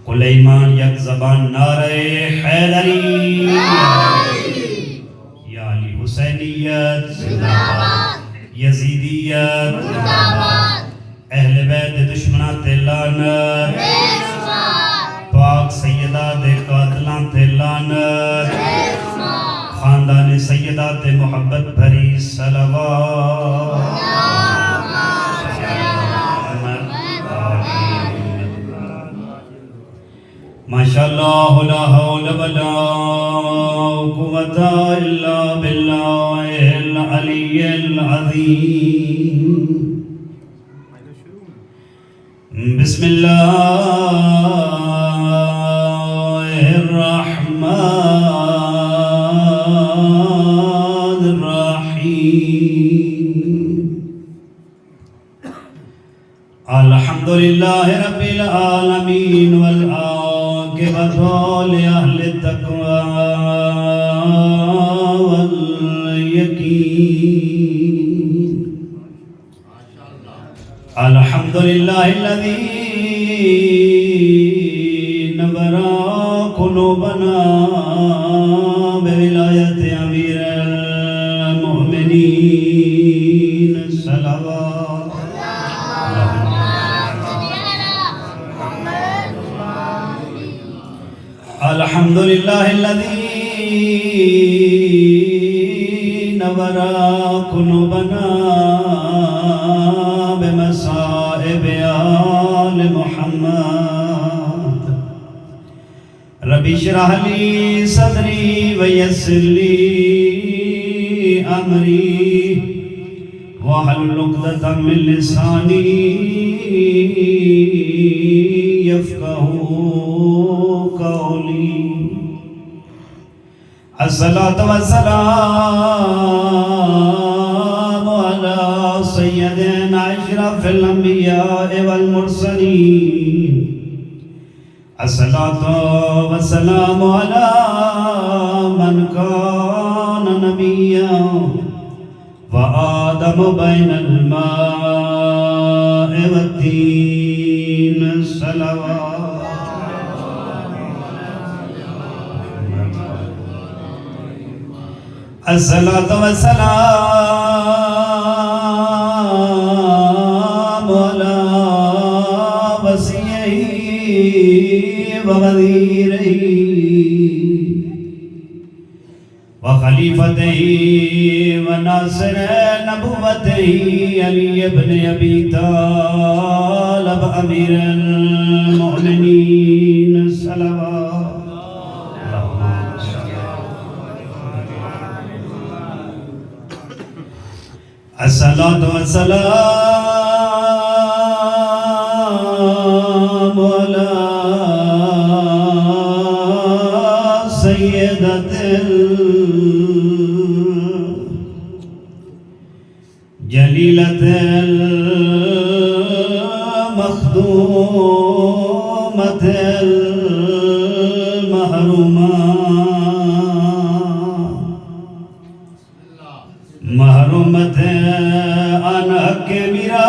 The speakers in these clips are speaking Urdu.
کل ایمان یک زبان نعرہ حیدری، یا علی حسینیت زندہ باد، یزیدیت زندہ باد، اہل بیت دشمنہ تے لعنت، بیسمار، پاک سیدہ دے قاتلاں تے لعنت، بیسمار، خاندان سیدہ تے محبت بھری صلوات ماشاءاللہ لا حول ولا قوة الا باللہ العلی العظیم بسم اللہ الرحمن الرحیم الحمدللہ رب العالمین والعاقبۃ لأہل التقوی والیقین الحمدللہ الذی نور قلوبنا بولایت امیر المؤمنین صلوات الحمدللہ الذی نور قلوبنا بمصائب آل محمد رب اشرح لی صدری ویسر لی امری واحلل عقدۃ من لسانی یفقہوا قولی الصلاۃ والسلام علی سیدنا اشرف الانبیاء والمرسلین الصلاۃ والسلام علی من کان نبیا وآدم بین الماء والطین صلوات الصلاۃ والسلام علی وصیہ ووزیرہ وخلیفتہ وناصر نبوتہ علی ابن ابی طالب امیر المؤمنین صلوات الصلاۃ والسلام علی سیدۃ الجلیلۃ المخدومۃ المحرومہ محرومت عن حق میراث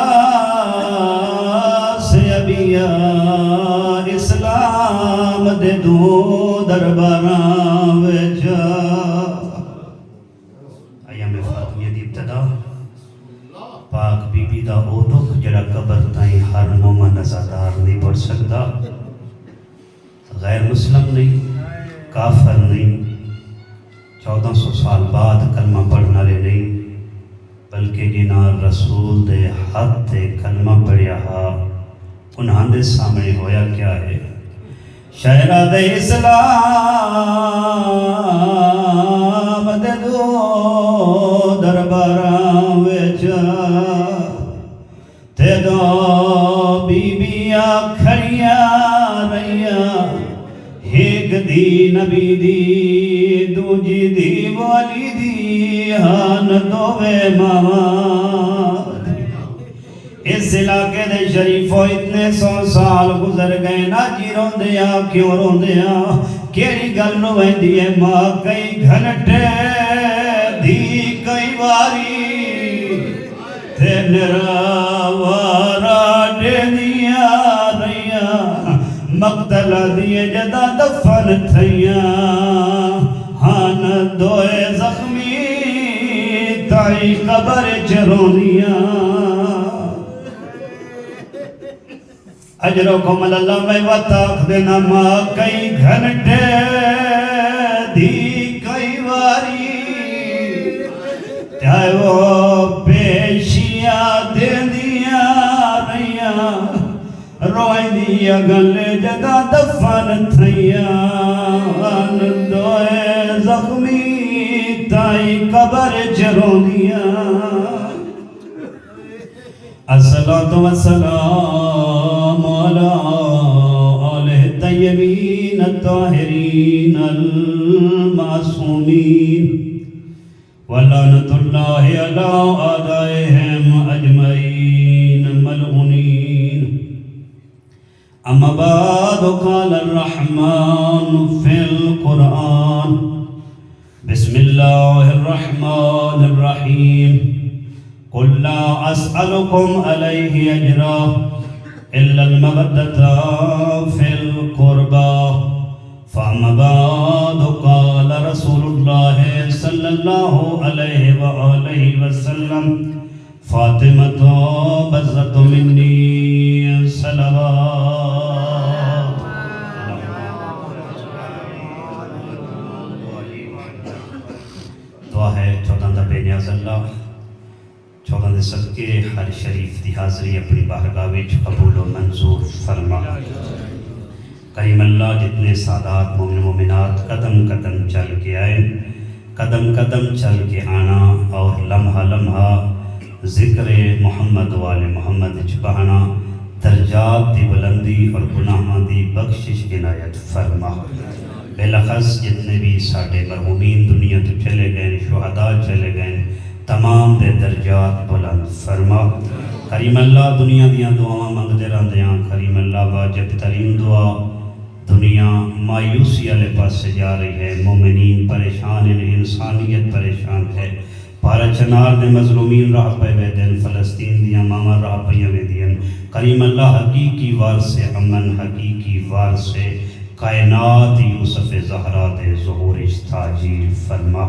ابیا اسلام دے دو درباراں وچ ایام فاطمیہ دی ابتدا پاک بی بی دا او دکھ جڑا قبر تائیں ہر مومن ازادار نہیں پڑھ سکتا، غیر مسلم نہیں، کافر نہیں، 1400 سال بعد کلمہ پڑھنا لے نہیں، بلکہ جنہاں رسول دے حق تے کلمہ پڑھیا ہا انہاں دے سامنے ہویا کیا ہے؟ شہراد اسلام دے دو درباراں وچ تے دو بیبیاں کھڑیاں رہیاں، ایک دی نبی دی دوجی دی والی دی ہان دووے ماما اس علاقے دے شریفوں اتنے 100 سال گزر گئے نا جی روندیا کیوں روندیا کیڑی گل رویندی ہے ماں کئی گھنٹے دی کئی واری تے نراوارا ڈینیا رہیاں مقتل دیے جدا دفن تھیاں ہان دوئے زخمی تائی قبر چرونیاں اجرکم اللہ میں وطاق دینا ماں کئی گھنٹے دی کئی واری چاہے وہ پیشیاں دے دیا رہیاں روئی دیا گلے جگہ دفن تھیاں دوئے زخمی تائی قبر چرونیاں الصلاة والسلام على آلہ الطیبین الطاہرین المعصومین ولعنۃ اللہ علی اعدائہم اجمعین ملعونین اما بعد قال الرحمن فی القرآن بسم اللہ الرحمن الرحیم قل لا أسألكم عليه أجرا إلا المودة في القربى فأما بعد قال رسول الله صلى الله عليه وآله وسلم فاطمة بزة مني صلوات دعا ہے 14 بے نیاز اللہ 14 صدقے ہر شریف دی حاضری اپنی بارگاہ وچ قبول و منظور فرما کریم اللہ جتنے سادات مومن مومنات قدم قدم چل کے آئے قدم قدم چل کے آنا اور لمحہ لمحہ ذکر محمد وال محمد وچ بہنا درجات دی بلندی اور گناہاں دی بخشش عنایت فرما بلخص جتنے بھی ساڈے مرحومین دنیا تو چلے گئے شہداء چلے گئے تمام دے درجات بلند فرما کریم اللہ دنیا دیاں دعاواں منگدے رہندیاں کریم اللہ واجب ترین دعا دنیا مایوسی والے پاسے جا رہی ہے مومنین پریشان ہیں انسانیت پریشان ہے پارا چنار دے مظلومین راہ پہ ویدن فلسطین دیاں ماما راہ پہ ویدین کریم اللہ حقیقی وار سے امن حقیقی وار سے کائنات یوسف زہرا دے ظہور تاجیل فرما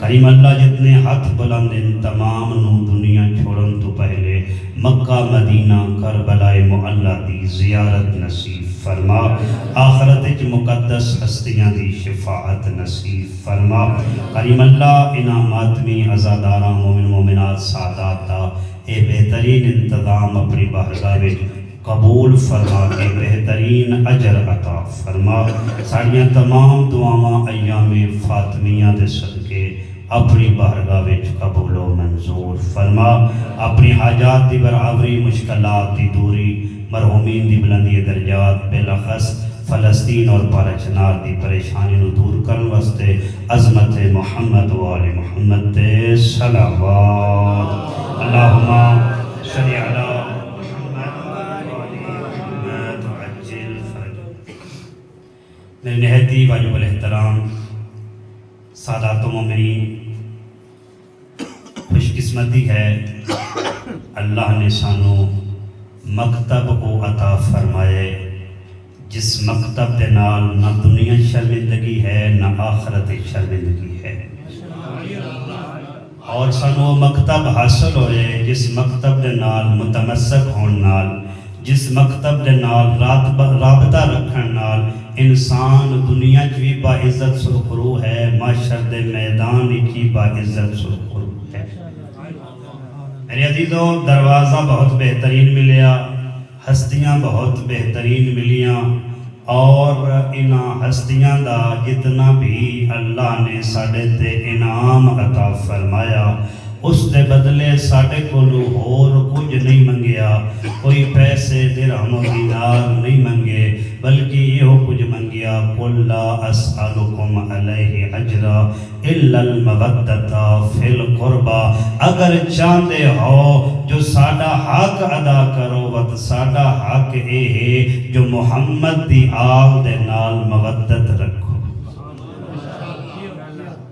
کریم اللہ جتنے ہاتھ بلند ان تمام نو دنیا چھوڑن تو پہلے مکہ مدینہ کربلا معلی دی زیارت نصیب فرما آخرت وچ مقدس ہستیاں دی شفاعت نصیب فرما کریم اللہ انعامات میں عزاداراں مومن مومنات سادات دا اے بہترین انتظام اپنی بارگاہ وچ قبول فرما کے بہترین اجر عطا فرما ساڑیاں تمام دعاواں ایام فاطمیہ دے صدقے اپنی بارگاہ وچ قبول و منظور فرما اپنی حاجات دی برابری مشکلات دی دوری مرحومین دی بلندی درجات بلخص فلسطین اور پارا چنار دی پریشانی نو دور کرن واسطے عظمت محمد و آل محمد تے صلوات اللہم صلی علی میرے نہایتی واجب الاحترام سادات و مومنین خوش قسمتی ہے اللہ نے سانو مکتب کو عطا فرمائے جس مکتب دے نال نہ دنیا شرمندگی ہے نہ آخرت شرمندگی ہے اور سانو مکتب حاصل ہوئے جس مکتب دے نال متمسک ہون نال جس مکتب دے نال رابطہ رکھن نال انسان دنیا بھی با عزت سرخرو ہے معاشر دے میدان کی با عزت سرخرو ہے میرے عزیزو دروازہ بہت بہترین ملیا ہستیاں بہت بہترین ملیاں اور انہاں ہستیاں دا جتنا بھی اللہ نے ساڑے تے انعام عطا فرمایا اس دے بدلے ساڑے کو اور کچھ نہیں منگیا کوئی پیسے درہم و دینار نہیں منگے بلکہ یہ کچھ منگیا قل لا اسألکم علیہ اجرا الا المودۃ فی القربى اگر چاہتے ہو جو ساڑا حق ادا کرو وقت ساڑا حق اے ہے جو محمد دی آل دے نال مودت رکھو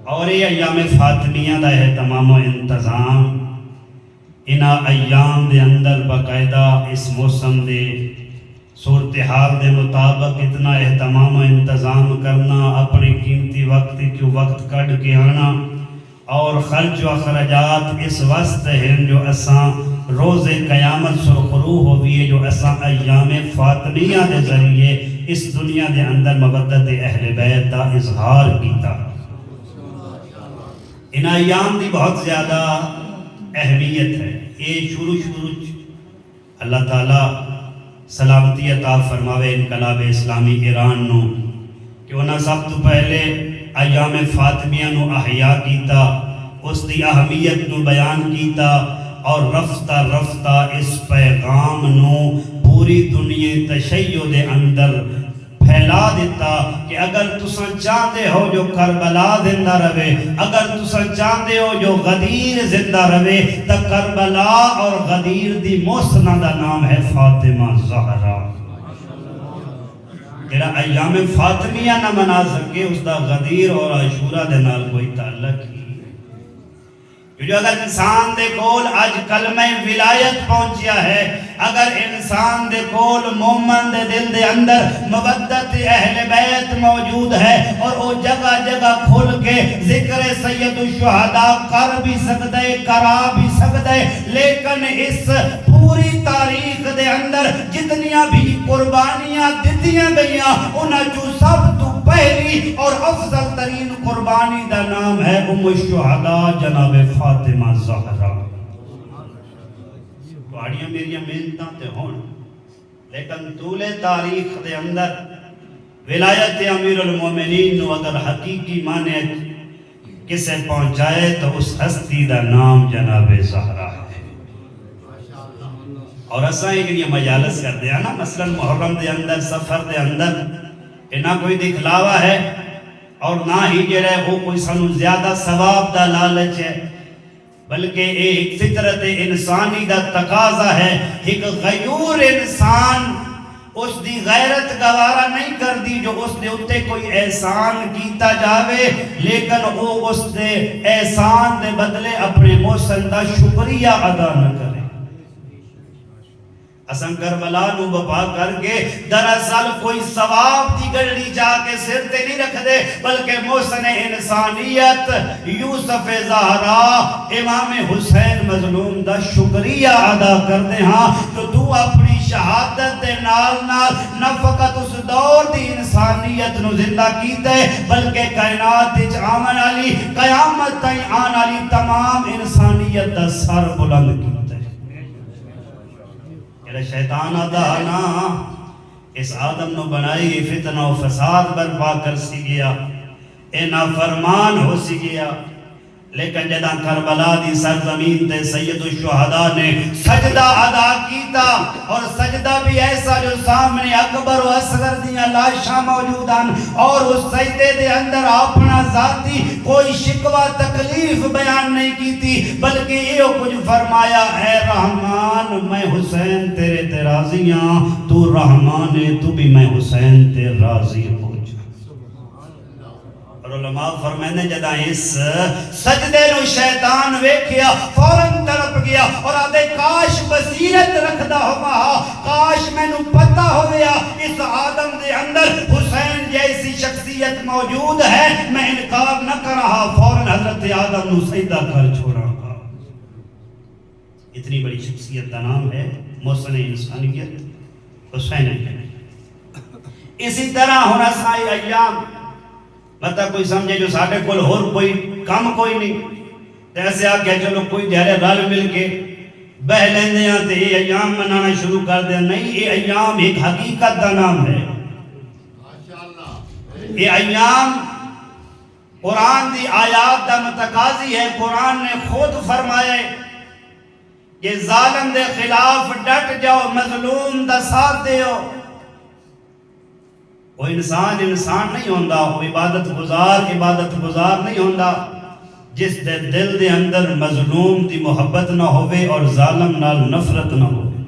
اور یہ ایام فاطمیہ دا ہے تمام و انتظام انہا ایام دے اندر باقاعدہ اس موسم دے صورتحال دے مطابق اتنا اہتمام و انتظام کرنا، اپنے قیمتی وقت کیوں وقت کڈ کے آنا، اور خرچ و اخراجات اس وقت ہیں جو اساں روز قیامت سرخرو ہوئی ہے، جو اساں ایام فاطمیہ دے ذریعے اس دنیا دے اندر مودت اہل بیت دا اظہار کیتا۔ ان ایام دی بہت زیادہ اہمیت ہے۔ یہ شروع اللہ تعالیٰ سلامتی عطا فرماوے انقلاب اسلامی ایران نو کہ انہاں سب تو پہلے ایام فاطمیہ نو احیاء کیتا، اس دی اہمیت نو بیان کیتا، اور رفتہ رفتہ اس پیغام نو پوری دنیا تشیع دے اندر پھیلا دیتا کہ اگر تساں چاہتے ہو جو کربلا زندہ رہے، اگر تساں چاہتے ہو جو غدیر زندہ رہے، تو کربلا اور غدیر دی محسنہ دا نام ہے فاطمہ زہرا۔ جڑا ایام فاطمیہ نہ منا سکے اس دا غدیر اور عاشورہ دے نال کوئی تعلق ہی۔ جو اگر انسان دے کول آج کلمہ ولایت پہنچیا ہے، اگر انسان دے کول مومن دے دل دے اندر مودت اہل بیت موجود ہے، اور وہ جگہ جگہ کھل کے ذکر سید الشہداء کر بھی سکتے، کرا بھی سکتے، لیکن اس پوری تاریخ دے اندر جتنیاں بھی قربانیاں دتیاں گئیاں، انہاں جو سب تو پہلی اور افضل ترین قربانی دا نام ہے ام الشہداء جناب فاطمہ زہرا۔ پہاڑیاں میریاں محنتاں تے ہون، لیکن طول تاریخ دے اندر ولایت امیر المومنین نو اگر حقیقی معنی کسے پہنچائے تو اس ہستی دا نام جناب زہرا ہے۔ اور اساں یہ مجالس کر دیا نا، مثلا محرم دے اندر، سفر دے اندر، نہ کوئی دکھلاوا ہے اور نہ ہی جڑے وہ کوئی سانو زیادہ ثواب دا لالچ ہے، بلکہ ایک فطرت انسانی دا تقاضا ہے۔ ایک غیور انسان اس دی غیرت گوارا نہیں کر دی جو اس نے اتے کوئی احسان کیتا جاوے، لیکن وہ اس دے احسان دے بدلے اپنے محسن دا شکریہ ادا نہ کرے۔ اساں کربلا نو بپا کر کے دراصل کوئی ثواب دی گڑی جا کے سر تے نہیں رکھ دے، بلکہ محسن انسانیت یوسف زہرا امام حسین مظلوم دا شکریہ ادا کر دے ہاں، تو تو اپنی شہادت دے نال نال نہ فقط اس دور دی انسانیت نو زندہ کیتے، بلکہ کائنات وچ آمن والی قیامت تائیں آن والی تمام انسانیت دا سر بلند کیتے۔ شیطان آدھانا اس آدم نو بنائی فتنہ و فساد برپا کر سی گیا، اے نافرمان ہو سی گیا، لیکن جدہ کربلا دی سرزمین تے سید الشہداء نے سجدہ ادا کیتا، اور سجدہ بھی ایسا جو سامنے اکبر و اصغر دیاں لاشاں موجودان، اور اس سجدے دے اندر اپنا ذاتی کوئی شکوہ تکلیف بیان نہیں کیتی، بلکہ یہ کچھ فرمایا، اے رحمان میں حسین تیرے تے راضیاں، تو رحمان ہے تو بھی میں حسین تے راضی ہو جا۔ اور علماء فرمائنے جدہ اس سجدے نو شیطان ویکھیا فوراں تڑپ گیا اور آدھے کاش بصیرت رکھدا ہوا، کاش میں نو پتہ ہویا اس آدم دے اندر حسین جیسی شخصیت موجود ہے، میں انکار نہ کر رہا، فوراں حضرت آدم نو سجدہ کر چھوڑا گا۔ اتنی بڑی شخصیت کا نام ہے محسن انسانیت حسین ہے۔ اسی طرح ہونا سائی ایام مطلب کوئی سمجھے جو ساڑھے کل ہور کوئی کام کوئی نہیں، ایسے آگیا چلو کوئی جہرے رل مل کے بہ لیندے ہیں تو یہ ایام منانا شروع کر دیں، نہیں، یہ ایام ایک حقیقت دا نام ہے۔ یہ ایام قرآن دی آیات دا متقاضی ہے۔ قرآن نے خود فرمائے کہ ظالم دے خلاف ڈٹ جاؤ، مظلوم دا ساتھ دے ہو۔ وہ انسان نہیں ہوندہ، وہ عبادت گزار نہیں ہوندہ جس دے دل دے اندر مظلوم دی محبت نہ ہوئے اور ظالم نال نفرت نہ ہوئے۔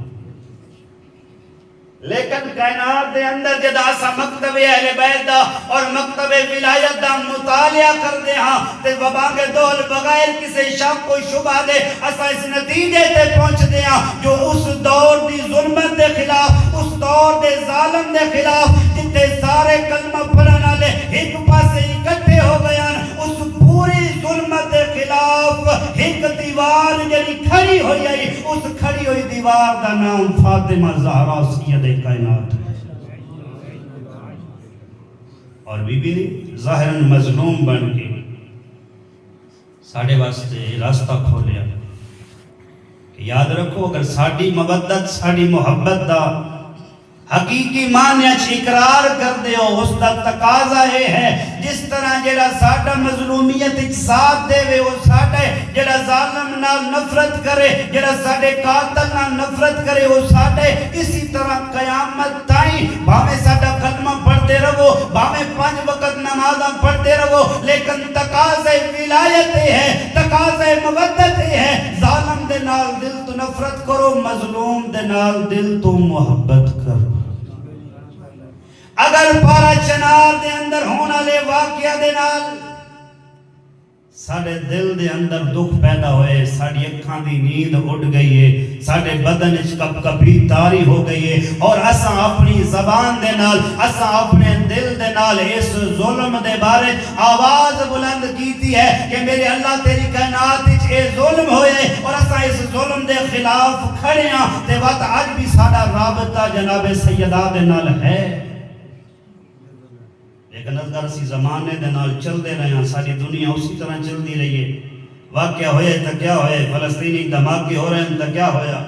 لیکن کائنات دے اندر جدا سا مکتب اہل بیت دا اور مکتب ولایت دا مطالعہ کر دے ہاں تے وبانگے دول بغیر کسی شک و شبہ دے اسا اس نتیجے تے پہنچ دے ہاں جو اس دور دی ظلمت دے خلاف، اس دور دے ظالم دے خلاف جتے سارے کلمہ پڑھن والے ایک پاسے اکٹھے ہو گئے ہیں، اس پوری ظلمت دے خلاف ایک دیوار جڑی کھڑی ہوئی ہے، اس کھڑی ہوئی دیوار دا نام فاطمہ زہرا سید کائنات ہے۔ اور بی بی نے ظاہراً مظلوم بن کے ساڑھے واسطے راستہ کھولیا کہ یاد رکھو اگر ساڑھی مودت ساڑھی محبت دا حقیقی معنی اقرار کر دے ہو، اس دا تقاضا یہ ہے جس طرح جڑا ساڑھا مظلومیت ایک ساتھ دے وے وہ ساڑھے، جڑا ظالم نال نفرت کرے، جڑا ساڑھے قاتل نال نفرت کرے وہ ساڑھے، اسی طرح قیامت تائیں بھامیں ساڑھا کلمہ پڑھتے رہو، بھامیں 5 وقت نمازاں پڑھتے رہو، لیکن تقاضے ولایت ہے، تقاضے مودت ہے، ظالم دے نال دل تو نفرت کرو، مظلوم دے نال دل تو محبت کرو۔ اگر پارا چنار دے اندر ہونا لے واقعہ دے نال ساڑھے دل دے اندر دکھ پیدا ہوئے، ساڑھی اکھاں دی نیند اڑ گئی ہے، ساڑھے بدن اچ کپ کپی تاری ہو گئی ہے، اور اساں اپنی زبان دے نال، اساں اپنے دل دے نال اس ظلم دے بارے آواز بلند کیتی ہے کہ میرے اللہ تیری کائنات اچ اے ظلم ہوئے، اور اساں اس ظلم دے خلاف کھڑے ہاں تے وقت آج بھی ساڑھا رابطہ جناب سیدہ دے نال ہے۔ لیکن اگر اسی زمانے دے نال چل دے رہے ہیں، ساری دنیا اسی طرح چل دی رہی ہے، واقعہ ہوئے تا کیا ہوئے، فلسطینی دھماکے ہو رہے ہیں تا کیا ہویا،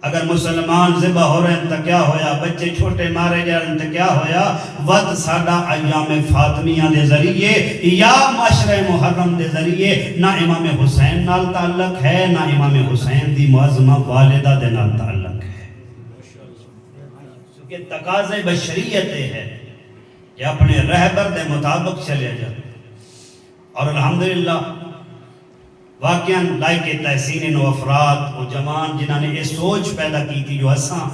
اگر مسلمان ذبح ہو رہے ہیں تا کیا ہویا، بچے چھوٹے مارے جا رہے ہیں تا کیا ہویا، وقت ساڑھا ایام فاطمیہ دے ذریعے یا معاشرہ محرم دے ذریعے نہ امام حسین نال تعلق ہے، نہ امام حسین دی معظمہ والدہ دے نال تعلق ہے، کیونکہ تقاضے بشریت ہے کہ اپنے رہبر دے مطابق چلے جائے۔ اور الحمدللہ واقعاً لائق تحسین و افراد و جوان جنہوں نے یہ سوچ پیدا کی تھی جو اساں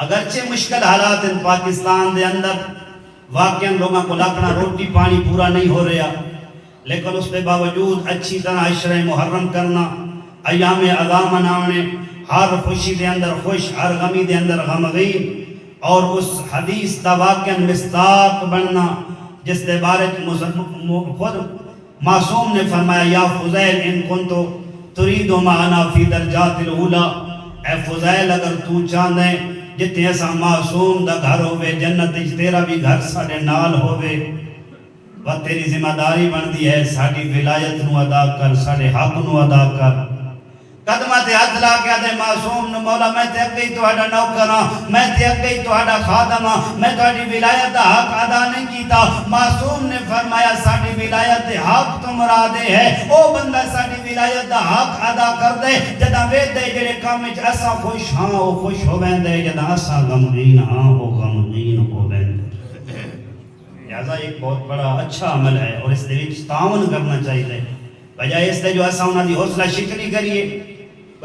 اگرچہ مشکل حالات ان پاکستان دے اندر واقعاً لوگوں کو لاکھنا روٹی پانی پورا نہیں ہو رہا، لیکن اس پہ باوجود اچھی طرح عشرہ محرم کرنا، ایام ادا منانے، ہر خوشی دے اندر خوش، ہر غمی دے اندر غمگین، اور اس حدیث دا واقعاً مصداق بننا جس دے بارے خود معصوم نے فرمایا یا فضیل ان کنتو ترید معنا فی درجات الاولا، اے فضیل اگر تو چاندے جتے ایسا معصوم دا گھر ہوئے جنت تیرا بھی گھر ساڑے نال ہوئے، وہ تیری ذمہ داری بن دی ہے ساڑی ولایت نو ادا کر، ساڑے حق نو ادا کر۔ قدمہ تے ہاتھ لا کے آدھے معصوم نو مولا میں تے اگئی توہاڈا نوکراں، میں تے اگئی توہاڈا خادماں، میں توہاڈی ولایت دا حق ادا نہیں کیتا۔ معصوم نے فرمایا ساڈی ولایت دے حق تو مراد ہے او بندہ ساڈی ولایت دا حق ادا کر دے جداں ویندے جڑے کام وچ اساں خوش ہاں او خوش ہو ویندے، جداں اساں غمگین ہاں او غمگین ہو ویندے۔ لہذا ایک بہت بڑا اچھا عمل ہے اور اس دے وچ تعاون کرنا چاہیے، بجائے اس دے جو اساں انہاں دی حوصلہ شکنی کریے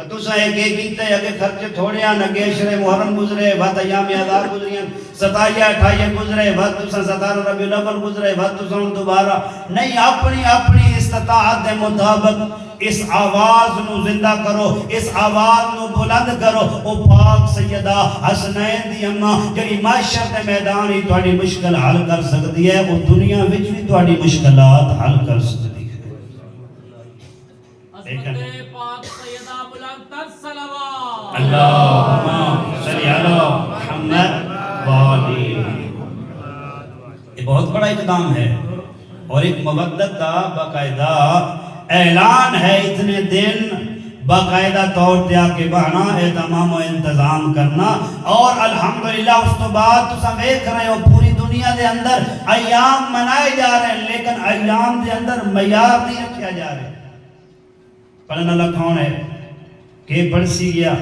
تُساں ایک کیتے اگے خرچے تھوڑے ہیں، اگے عشرِ محرم گزرے، وقت ایام ادا گزرے، 27-28 گزرے، وقت تُساں 17 ربیع الاول گزرے، وقت تُساں دوبارہ نہیں، اپنی استطاعت دے مطابق اس آواز نو زندہ کرو، اس آواز نو بلند کرو۔ او پاک سیدہ حسنین دی اماں جڑی معاشر دے میدان ہی تہاڈی مشکل حل کر سکتی ہے، وہ دنیا وچ بھی تہاڈی مشکلات حل کر سکتی ہے۔ اللہم صلی علی محمد والی۔ یہ بہت بڑا اقدام ہے اور ایک مودت کا باقاعدہ اعلان ہے، اتنے دن باقاعدہ طور پہ آکے بہنا، اہتمام و انتظام کرنا، اور الحمدللہ اس تو بعد تساں دیکھ رہے ہو پوری دنیا دے اندر ایام منائے جا رہے ہیں، لیکن ایام دے اندر معیار نہیں رکھیا جا رہے۔ پڑھنا لکھاؤں ہے کہ پڑھ سی گیا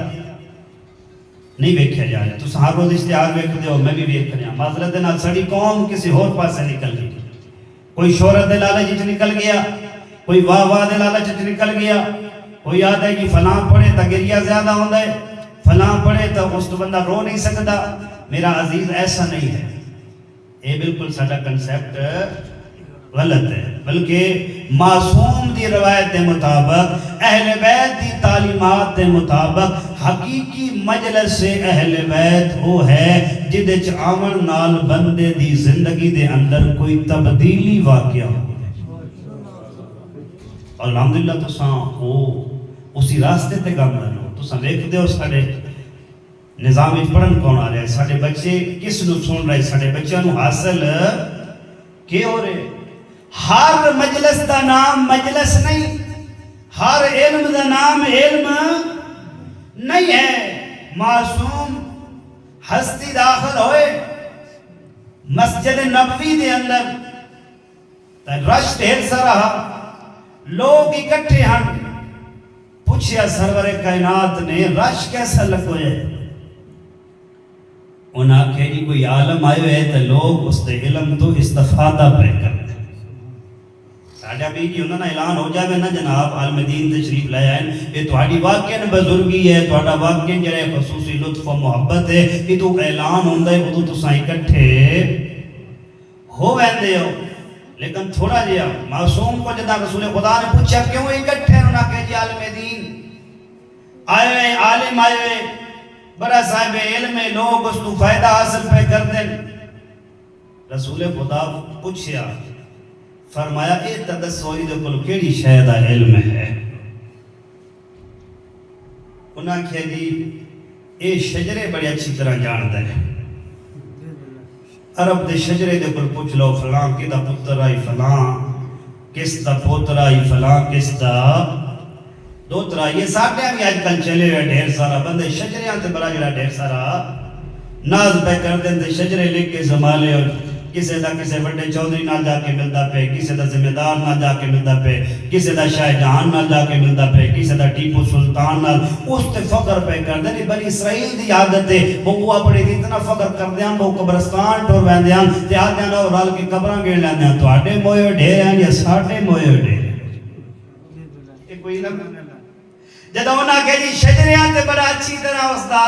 نہیں ویکھیا جا رہا، تو ہر روز اشتہار ویکھ دے ہو، میں بھی ویکھ رہا، معذرت دے نال سڑی قوم کسی اور پاسے نکل گئی، کوئی شہرت دے لالچ وچ نکل گیا، کوئی واہ واہ دے لالچ وچ نکل گیا، کوئی یاد ہے کہ فلاں پڑھے تا گریہ زیادہ ہوندا ہے، فلاں پڑھے تو اس تو بندہ رو نہیں سکتا. میرا عزیز ایسا نہیں ہے. یہ بالکل ساڈا کنسیپٹ غلط ہے. بلکہ معصوم دی روایت دے مطابق اہل بیت دی تعلیمات دے مطابق حقیقی مجلس سے اہل بیت وہ ہے جدے چ آمن نال بندے دی زندگی دے اندر کوئی تبدیلی واقع ہو. اور الحمدللہ تساں وہ اسی راستے تے گام رہے ہو. تساں دیکھتے ہو ساڈے نظام وچ پڑھن کون آ رہے ہیں, ساڈے بچے کس نو سن رہے, ساڈے بچیاں نو حاصل کی ہو رہے. ہر مجلس دا نام مجلس نہیں, ہر علم دا نام علم نہیں ہے. معصوم ہستی داخل ہوئے مسجد نبوی دے اندر تے رش ڈھیر سا رہا, لوگ اکٹھے ہن. پوچھیا سرور کائنات نے رش کیسا لگوئے؟ انہاں کہ جی کوئی عالم آئے ہے تو لوگ اس دے علم تو استفادہ پہ کرتے. ساڈا بھی جی انہاں اعلان ہو جائے نا جناب عالم دین تشریف لائے ہیں, یہ تہاڈی واقعاً بزرگی ہے, تہاڈا واقعاً جڑے خصوصی لطف و محبت ہے, یہ تو اعلان ہوندا ہے ادو تساں اکٹھے ہو ویندے ہو. لیکن تھوڑا جہا معصوم کو جدا رسول خدا نے پوچھا کیوں اکٹھے ہیں, انہاں کہ جی عالم دین آئے ہوئے, عالم آئے ہوئے, بڑا صاحب علم ہے, لوگ اس تو فائدہ حاصل پہ کر دیں. رسول خدا پوچھیا, فرمایا اے تدسوری دے کل کیڑی شے دا علم ہے؟ انہاں کہا جی اے شجرے بڑی اچھی طرح جانتا ہے. عرب دے شجرے دے کل پوچھ لو فلاں کی دا پتر آئی فلاں, کس دا پوتر آئی فلاں, کس دا دوترا. یہ ساٹھے بھی آج کل چلے ہوئے ڈھیر سارا بندے شجریاں تے بڑا جڑا ڈھیر سارا ناز پہ کر دیں تے شجرے لے کے سنبھالے, اور کسے دا کسے وڈے چودھری نال جا کے ملدا پے, کسے دا ذمہ دار نال جا کے ملدا پے, کسے دا شاہ جہان نال جا کے ملدا پے, کسے دا ٹیپو سلطان نال. اس تے فخر پہ کر دیں. بنی اسرائیل دی عادت ہے وہ اپنے دی اتنا فخر کر دیاں وہ قبرستان ٹور ویندیاں تے آدیاں نو رل کے قبراں گن لیندیاں, تواڈے موئے ڈھیر ہیں یا ساڈے موئے ڈھیر ہیں. یہ کوئی نہ جدو انہاں کہ جی شجریاں تے بڑا اچھی طرح اس دا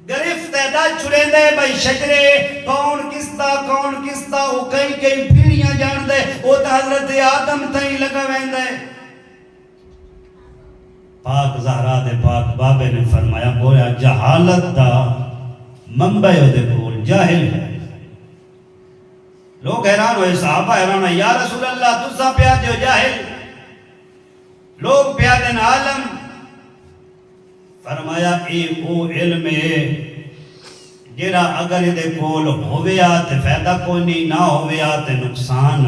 گرفت دا چھڑے دے بھئی شجرے کون کس دا وہ کئی پیڑیاں جان دے, وہ تا حضرت آدم تائیں لگا وین دے. پاک زہرا دے پاک بابے نے فرمایا گویا جہالت دا منبع دے کول جاہل ہے. لوگ حیران ہوئے, صحابہ حیران ہوئے, یا رسول اللہ تسا پیا دیو جاہل, لوگ پیا دین عالم. فرمایا اے او علم ہے جیڑا اگر دے کول ہویا تے فائدہ کوئی نہیں, نہ ہویا تے نقصان.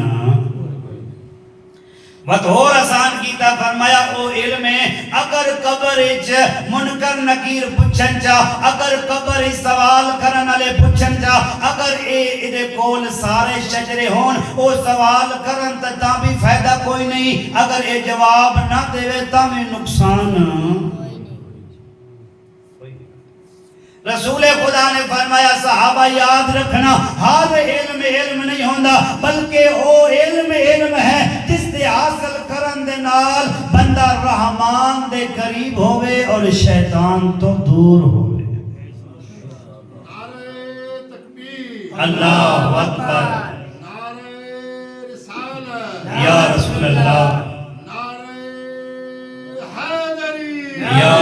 وقت اور آسان کیتا, فرمایا او علم ہے اگر قبر اچ منکر نکیر پوچھن چا, اگر قبر اچ سوال کرن والے پوچھن چا, اگر اے دے کول سارے شجرے ہون او سوال کرن تا بھی فائدہ کوئی نہیں, اگر اے جواب نہ دے تا میں نقصان. رسول خدا نے فرمایا صحابہ یاد رکھنا ہر علم نہیں ہوندا, بلکہ او علم ہے جس دے حاصل کرن دے نال بندہ رحمان دے قریب ہوئے اور شیطان تو دور ہوئے. نعرہ تکبیر, اللہ اکبر, نعرہ رسالت, یا رسول اللہ, نعرہ حیدری, یا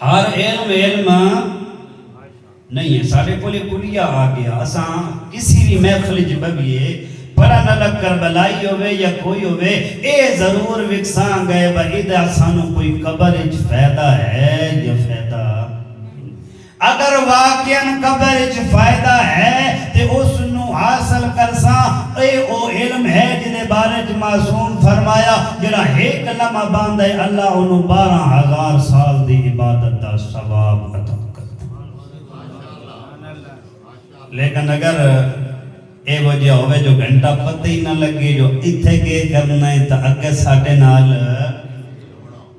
ہر علم نہیں ہے. سارے کو لئے کلیہ آ گیا, اساں کسی بھی محفل جبگیے پڑا نہ لگ کر بلائی ہوئے یا کوئی ہوئے, اے ضرور وکساں گئے با ایدہ سانو کوئی قبر اچ فائدہ ہے یا فائدہ. اگر واقعاً قبر اچ فائدہ ہے تے اس نو حاصل کرساں, اے او علم ہے جنہیں بارے معصوم فرمایا جنہا ایک لمحہ باندھے اللہ انہوں 12,000 سال دی عبادت دا ثواب عطا کرتا. لیکن اگر اے وجہ ہوئے جو گھنٹہ پتہ ہی نہ لگے جو اتھے کے کرنا ہے تا اگر ساٹھے نال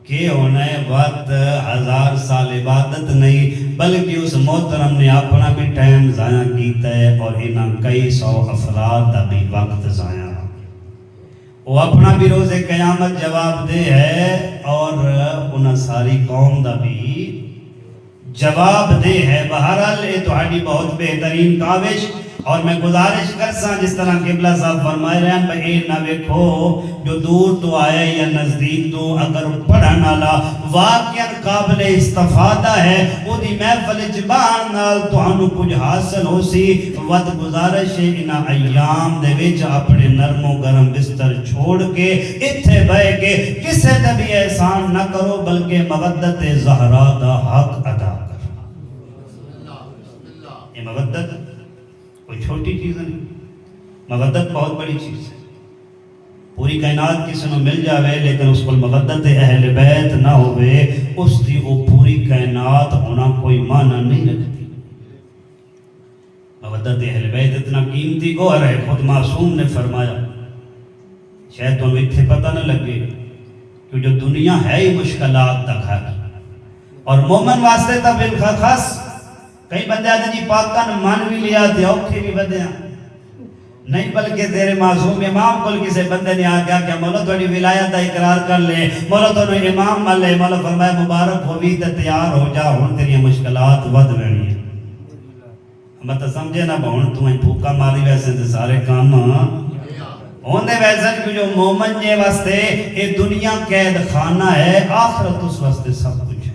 کہ ہونا ہے وقت 1000 سال عبادت نہیں, بلکہ اس محترم نے اپنا بھی ٹائم ضائع کیتا ہے اور انہاں کئی سو افراد دا بھی وقت ضائع. وہ اپنا بھی روز قیامت جواب دے ہے اور انہاں ساری قوم دا بھی جواب دے ہے. بہرحال یہ تہاڈی بہت بہترین کاوش اور میں گزارش کرساں جس طرح قبلہ صاحب فرمائے رہے ہیں بھئی نہ ویکھو جو دور تو آئے یا نزدیک تو اگر پڑھن والا واقعاً قابل استفادہ ہے وہ دی محفل جبان نال تہانوں کچھ حاصل ہو سی. ود گزارش ہے انہاں ایام دے وچ اپنے نرم و گرم بستر چھوڑ کے اتھے بیٹھ کے کسے تے بھی احسان نہ کرو بلکہ مودت زہرا دا حق ادا کرو. یہ مودت کوئی چھوٹی چیز نہیں، مودت بہت بڑی چیز ہے. پوری کائنات کسی نے مل جاوے لیکن اس کو مودت اہل بیت نہ ہوئے اس دی وہ پوری کائنات ہونا کوئی معنی نہیں رکھتی. مودت اہل بیت اتنا قیمتی گوہر ہے. خود معصوم نے فرمایا شاید تمہیں اتنے پتہ نہ لگے کہ جو دنیا ہے ہی مشکلات دا گھر اور مومن واسطے تا بالخص کئی بندے آتے جی پاکن مان بھی لیا تھے اوکھے بھی بدے ہیں نہیں بلکہ تیرے معصوم امام کل کسے بندے نے آگیا کہ مولا توڑی ولایت دا اقرار کر لے مولا توڑی امام مل لے مولا فرمائے مبارک ہوئی تے تیار ہو جا ہون تیری مشکلات ود رہنی ہے. ہم تو سمجھے نا بہن تو ہیں بھوکا ماری ویسے تے سارے کام ہون دے ویسے کہ جو مومن جے واسطے یہ دنیا قید خانہ ہے آخرت اس واسطے سب کچھ ہے.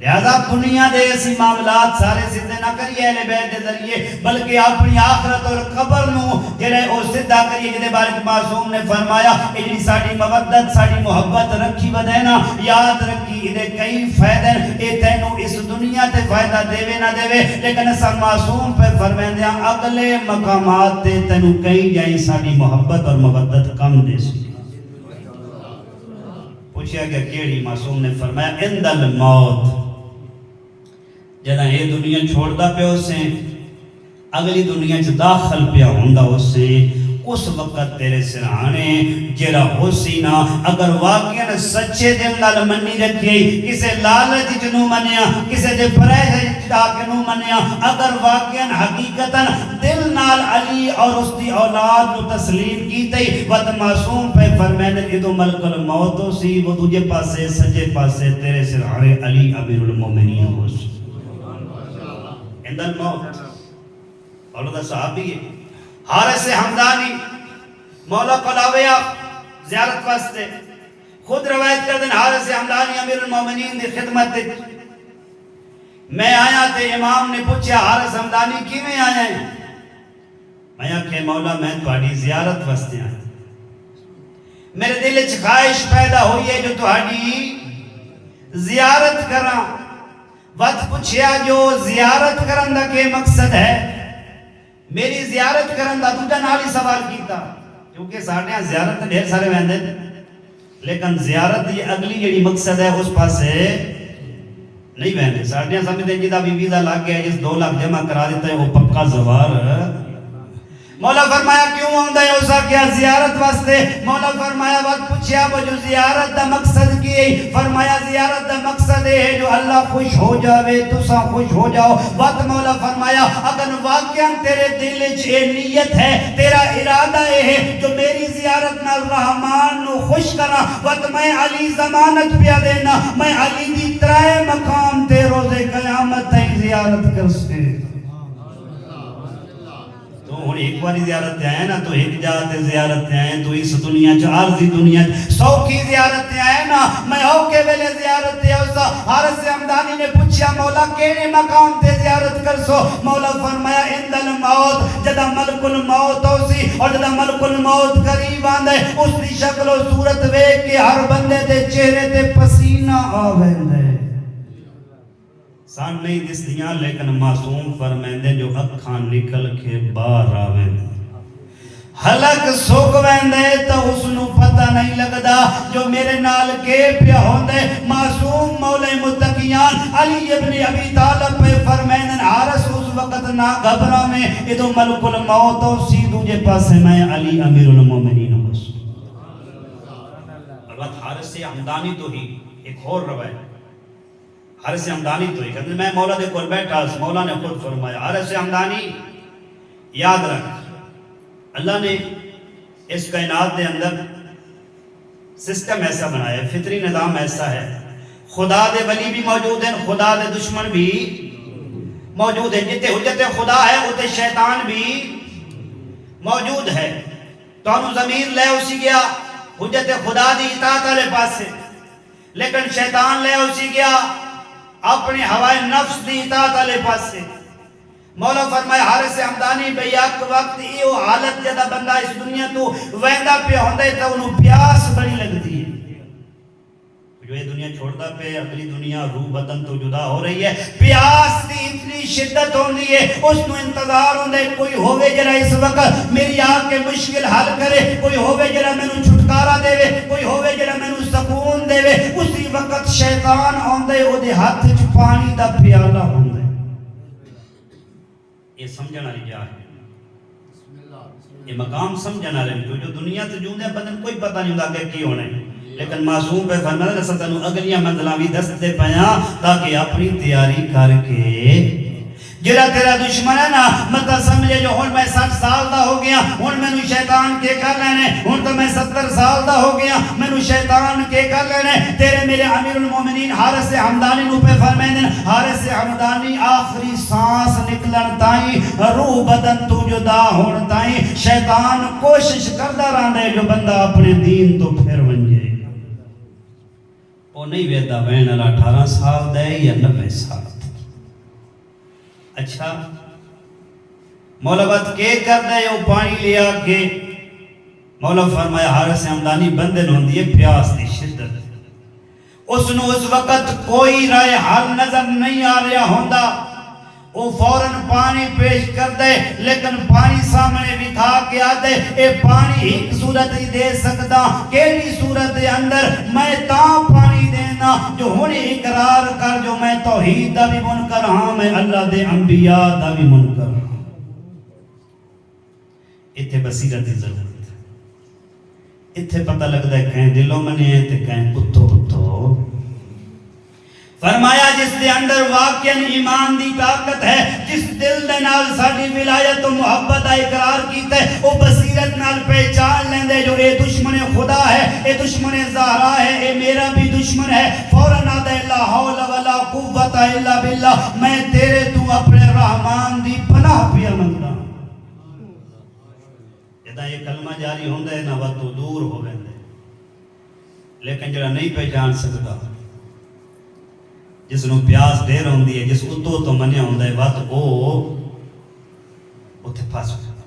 لہذا دنیا دے اسی معاملات سارے سدھے نہ کریے اہل بیت دے ذریعے بلکہ اپنی آخرت اور قبر نو جڑے او سدھا کریے جدے بارے معصوم نے فرمایا اے جڑی ساڈی مودت ساڈی محبت رکھی ودے نا یاد رکھی دے کئی فائدے اے تینوں اس دنیا تے فائدہ دے نہ دے لیکن اس معصوم پہ فرماندے اگلے مقامات تے تینوں کئی جائیں ساڈی محبت اور مودت کم دے سی. پوچھا گیا کیڑی؟ معصوم نے فرمایا عند الموت جدہ یہ دنیا چھوڑ دا پہ اسے اگلی دنیا چھ داخل پہ ہوندہ اسے اس وقت تیرے سرحانے جیرا ہو سینا اگر واقعاً سچے دل نال منی رکھے کسے لالچ جنو منیا کسے دے پرہیز جنو منیا اگر واقعاً حقیقتاً دل نال علی اور اس دی اولاد کو تسلیم کیتے وقت معصوم پہ فرمائنے ادو ملک الموت ہو سی وہ دوجے پاسے سجے پاسے تیرے سرحانے علی امیر المومنین ہو سی. عند الموت اولاد صحابی ہے حارث حمدانی مولا قلاویہ زیارت واسطے خود روایت کر دیں حارث حمدانی امیر المومنین دی خدمت دے میں آیا تے امام نے پوچھا حارث حمدانی کی میں آیا ہے میں کہ مولا میں تہاڈی زیارت واسطے آیا میرے دل وچ خواہش پیدا ہوئی ہے جو تہاڈی زیارت کراں. وقت پوچھیا جو زیارت کرن دا کے مقصد ہے میری زیارت کرن دا دوجا نال ہی سوال کیتا کیونکہ ساڈے زیارت ڈھیر سارے ویندے لیکن زیارت یہ اگلی جڑی مقصد ہے اس پاسے نہیں ویندے. ساڈے سمجھتے جدا بھی ویزا لگ گیا جس 2 لاکھ جمع کرا دیتا ہے وہ پکا زوار. مولا فرمایا کیوں آندا ہے اسا کیا زیارت واسطے؟ مولا فرمایا وقت پوچھیا وہ جو زیارت دا مقصد کی ہے فرمایا زیارت دا مقصد ہے جو اللہ خوش ہو جاوے تسا خوش ہو جاؤ. وقت مولا فرمایا اگر واقعاً تیرے دل وچ یہ نیت ہے تیرا ارادہ ہے جو میری زیارت نال رحمان نو خوش کراں وقت میں علی ضمانت پیا دینا میں علی دی 3 مقام تے روز قیامت تائیں زیارت کر سکے. تو ہن ایک باری زیارت تے آئے نا تو ایک جاتے زیارت تے آئے تو اس دنیا چ عارضی دنیا 100 کی زیارت تے آئے نا میں او کے ویلے زیارت تے اوسا حارث حمدانی نے پوچھا مولا کیڑے مقام تے زیارت کرسو؟ مولا فرمایا عند الموت جدا ملک الموت ہوسی اور جدا ملک الموت قریب آندے اس دی شکل و صورت ویکھ کے ہر بندے دے چہرے تے پسینہ آویندے سان نہیں دس دیاں لیکن معصوم فرمیندے جو اکھاں نکل کے باہر آویندے حلق سوک ویندے تو اس نو پتہ نہیں لگدا جو میرے نال کے پیا ہوندے. معصوم مولا متقیان علی ابن ابی طالب پہ فرمیندن حارث اس وقت نہ گھبرا میں ادو ملک الموت ہو سی دوجے پاسے میں علی امیر المومنین ہو سی. البت حارث حمدانی تو ہی ایک اور روایت حارث حمدانی تو ہی کہتے میں مولا دے کول بیٹھا مولا نے خود فرمایا حارث حمدانی یاد رکھ اللہ نے اس کائنات کے اندر سسٹم ایسا بنایا ہے، فطری نظام ایسا ہے، خدا دے ولی بھی موجود ہیں، خدا دے دشمن بھی موجود ہیں. جتے حجت خدا ہے اتے شیطان بھی موجود ہے. تو انہوں ضمیر لے اسی گیا حجت خدا دی اطاعت والے پاسے، لیکن شیطان لے اسی گیا اپنے ہوائے نفس دی اطاعت والے پاسے. مولا فرمائے حارث حمدانی بے یک وقت ایو حالت جدا بندہ اس دنیا تو ویندا پہ ہوندے تو انہوں پیاس بڑی لگتی ہے. جو یہ دنیا چھوڑتا پہ اگلی دنیا روح بدن تو جدا ہو رہی ہے، پیاس دی اتنی شدت ہوندی ہے، اس نو انتظار ہوندے کوئی ہوئے جرا اس وقت میری آگ کے مشکل حل کرے، کوئی ہوئے جرا میں نو چھٹکارا دے وے، کوئی ہوئے جرا میں نو سکون دے وے. اسی وقت شیطان ہوندے او دے ہاتھ وچ پانی دا پیالہ ہوندے. یہ سمجھنا نہیں جا ہے، یہ مقام سمجھنا رہے جو دنیا تے جوں دے بدن کوئی پتہ نہیں ہوتا کہ کی ہونے، لیکن معصوم پہ فرمایا کہ ستنو اگلیاں منزلاں بھی دست دے پیاں تاکہ اپنی تیاری کر کے جڑا تیرا دشمن ہے نا مطلب سمجھے جو ہن میں 60 سال دا ہو گیا، ہن میں نو شیطان کے کر لینے، ہن تو میں 70 سال دا ہو گیا، میں نو شیطان کے کر لینے. تیرے میرے امیر المومنین حارث حمدانی نو پہ فرمائیں حارث حمدانی آخری سانس نکلن تائیں روح بدن تو جدا ہون تائیں شیطان کوشش کردہ رہنے جو بندہ اپنے دین تو پھر ونجے. وہ نہیں ویدہ بین اللہ 18 سال دے یا 90 سال. اچھا مولا بات کے کر دے وہ پانی لیا کے مولا فرمایا حارث حمدانی بندے ہوندی ہے پیاس دی شدت. اس نو اس وقت کوئی رائے حل نظر نہیں آ رہا ہوندا، وہ فوراً پانی پیش کر دے، لیکن پانی سامنے بٹھا کے آدھے اے پانی ایک صورت ہی دے سکتا، کیلی صورت اندر میں تاں پانی دینا جو ہونے اقرار کر جو میں توحید دا بھی منکر ہاں، میں اللہ دے انبیاء دا بھی منکر ہاں. اتھے بصیرت دی ضرورت ہے، اتھے پتہ لگتا ہے کہیں دلوں منے ہیں تے کہیں اتھو اتھو. فرمایا جس دے اندر واقعاً ایمان دی طاقت ہے، جس دل دے نال ساڈی ولایت و محبت دا اقرار کیتا ہے، او بصیرت نال پہچان لیندے جو اے دشمن خدا ہے، اے دشمن زہرا ہے، اے میرا بھی دشمن ہے. فوراً آدھے لا حول ولا قوت الا باللہ، میں تیرے تو اپنے رحمان دی پناہ پیا منگا. جدا یہ کلمہ جاری ہوندے ہے نا وہ تو دور ہو ویندے، لیکن جڑا نہیں پہچان سکتا، جس نو پیاس دیر ہوندی ہے، جس اتو تو منیا ہوندہ ہے وقت او اتھے پاس ہو جاتا.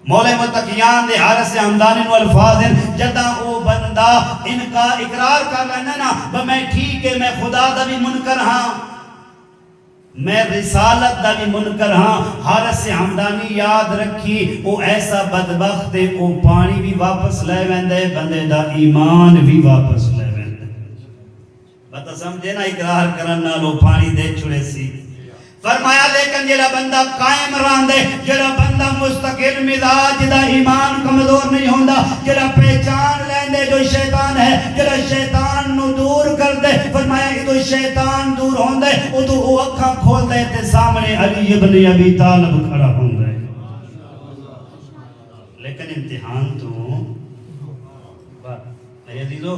مولا متقیان دے حارث حمدانی نو الفاظ ہیں جدا او بندہ ان کا اقرار کر لینا نا میں ٹھیک ہے، میں خدا دا بھی منکر ہاں، میں رسالت دا بھی منکر ہاں. حارث حمدانی یاد رکھی او ایسا بدبخت ہے او پانی بھی واپس لے ویندے، بندے دا ایمان بھی واپس لے. بتا سمجھے نا اقرار کرنا لو پانی دے چھڑے سی. فرمایا لیکن جڑا بندہ قائم راندے، جڑا بندہ مستقل مزاج دا ایمان کمزور نہیں ہوندا، جڑا پہچان لیندے جو شیطان ہے، جڑا شیطان نو دور کر دے. فرمایا ادو شیطان دور ہوندے ادو او اکھاں کھول دے تے سامنے علی ابن ابی طالب کھڑا ہوندے. لیکن امتحان تو میرے عزیزو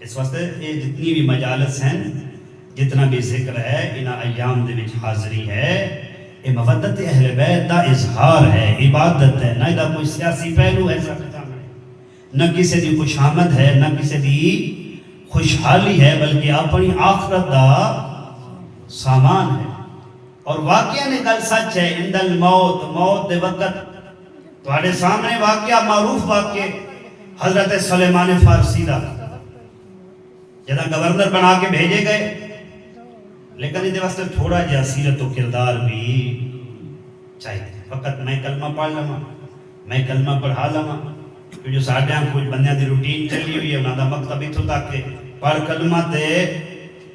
اس واسطے یہ جتنی بھی مجالس ہیں، جتنا بھی ذکر ہے، انہا ایام دے وچ حاضری ہے، یہ مودت اہل بیت دا اظہار ہے، عبادت ہے، نہ دا کوئی سیاسی پہلو ایسا نہ کسی دی خوشامد ہے، نہ کسی دی خوشحالی ہے، بلکہ اپنی آخرت دا سامان ہے. اور واقعہ نکل سچ ہے. عند الموت، موت دے وقت تواڈے سامنے واقعہ معروف واقعہ حضرت سلیمان فارسی دا جدہ گورنر بنا کے بھیجے گئے، لیکن اس واسطے تھوڑا جہا سیرت و کردار بھی چاہیے. فقط میں کلمہ پڑھ لما، میں کلمہ پڑھا لما، جو ساڑھے ہم کچھ بندیاں دی روٹین چلی ہوئی ہے، انہاں دا مکتب ہی تھو تاکہ پڑھ کلمہ تے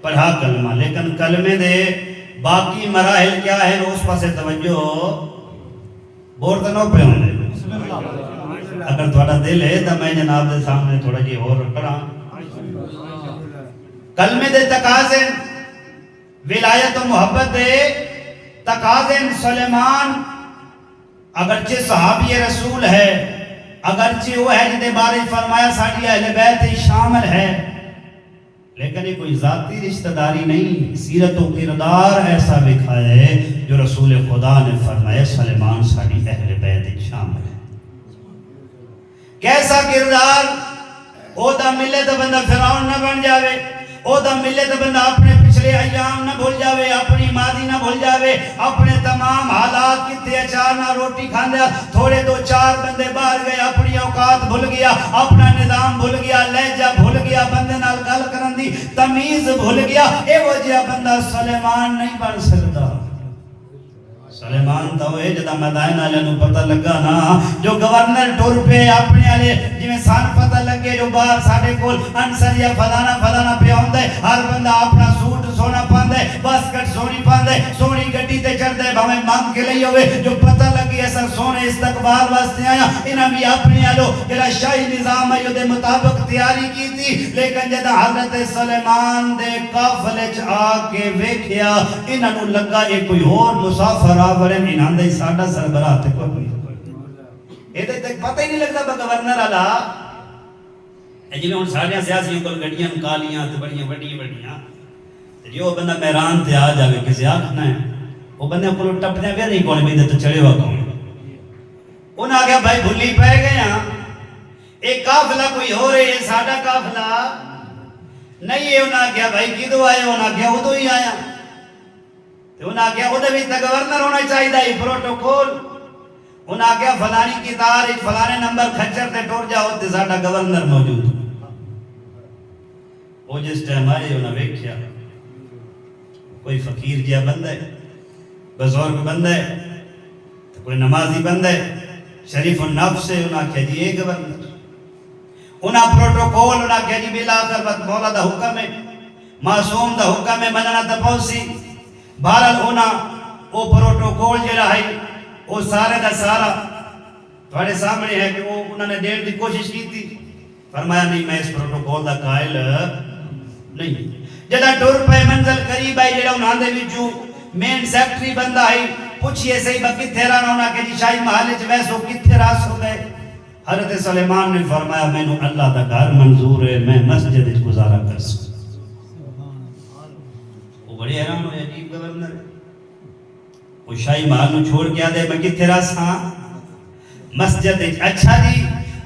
پڑھا کلمہ، لیکن کلمے دے باقی مراحل کیا ہے اس پاسے توجہ بور تو نہ پہ ہوندے. اگر تھوڑا دل ہے تو میں جناب دے سامنے تھوڑا جی اور پڑھا. کلمے دے تقاضے، ولایت و محبت دے تقاضے. سلیمان اگرچہ صحابی رسول ہے، اگرچہ وہ ہے جدے بارے فرمایا ساڑی اہل بیت شامل ہے، لیکن یہ کوئی ذاتی رشتہ داری نہیں، سیرت و کردار ایسا دکھایا ہے جو رسول خدا نے فرمایا سلیمان ساڑی اہل بیت شامل ہے۔ کیسا کردار؟ او دا ملے تو بندہ فرعون نہ بن جاوے، او دا ملے تو بندہ اپنے پچھلے ایام نہ بھول جاوے، اپنی ماضی نہ بھول جاوے، اپنے تمام حالات کتے اچار نہ روٹی کھاندے، تھوڑے دو چار بندے باہر گئے، اپنی اوقات بھول گیا، اپنا نظام بھول گیا، لہجہ بھول گیا، بندے نال گل کرن دی تمیز بھول گیا، اے وجہ بندہ سلیمان نہیں بن سکتا۔ سلیمان تو ہے جدا مدائن آلے نو پتہ لگا نا، جو گورنر ٹور پہ اپنے آلے جویں سان پتہ لگے جو باہر ساڑھے کول انسر یا فلانا پہ ہوندے، ہر بندہ اپنا سوٹ سونا پاندے، باسکٹ سونی پاندے، سونی گڈی تے چڑھ دے، بھامیں مانگ کے لئی ہوئے، جو پتہ لگی ایسا سونے استقبال واسطے آیا، انہاں بھی اپنے آلو جڑا شاہی نظام ہے جو دے مطابق تیاری کی تھی، لیکن جدا حضرت سلیمان دے قافلے چ آ کے ویکھیا، انہاں نو لگا ایک کوئی اور مسافر آورن، انہاں دے ساڈا سربراہ تے کوئی اے تے تک پتہ ہی نہیں لگدا با گورنر والا جویں ہن ساڈیاں سیاسیوں کول گڈیاں کالیاں تے بڑیاں وڈیاں تے جو بندہ میدان تے آ جاوے کسے آکھنا ہے وہ بندے کول ٹپدے وی نہیں کون بھی تے چڑھے وا کون انہاں آ گیا بھائی بھلی پے گئے ہاں ایک قافلہ کوئی ہو رہے ہے ساڈا قافلہ نہیں ہے، انہاں آ گیا بھائی کدو آئے، انہاں آ گیا ادو ہی آیا، انہاں آ گیا ادھے بھی تے گورنر ہونا چاہیے دا پروٹوکول، انہاں آ گیا فلانی کی تاریخ فلانے نمبر کھچر تے ٹور جاؤ تے ساڈا گورنر موجود، وہ جس ٹائم آئے انہاں ویکھیا کوئی فقیر جہا بندہ ہے، بزرگ بندہ ہے، کوئی نمازی بندہ ہے، شریف النفس ہے، انہاں کہا جی اے گورنر، انہاں پروٹوکول انہاں کہا جی بلا کر وقت مولا دا حکم ہے، معصوم دا حکم ہے، مننا تپوسی، بہرحال انہاں وہ پروٹوکول جڑا ہے وہ سارے دا سارا تھوڑے سامنے ہے کہ وہ انہوں نے دیر دی کوشش کی تھی، فرمایا نہیں میں اس پروٹوکول دا قائل نہیں، جدہ ٹور پہ منزل قریب آئی جڑا انہاں دے وچوں مین سیکٹری بندہ ہے، پوچھئے صحیح با کتھے رانا ہونا کہ جی شاہی محل چ ویسو کتھے راس ہو گئے، حضرت سلیمان نے فرمایا میں نو اللہ دا گھر منظور ہے، میں مسجد وچ گزارا کر سکوں، وہ بڑے حیران ہوئے عجیب گورنر ہے، وہ شاہی محل نو چھوڑ کے آدھے میں کتھے راس ہاں مسجد وچ، اچھا جی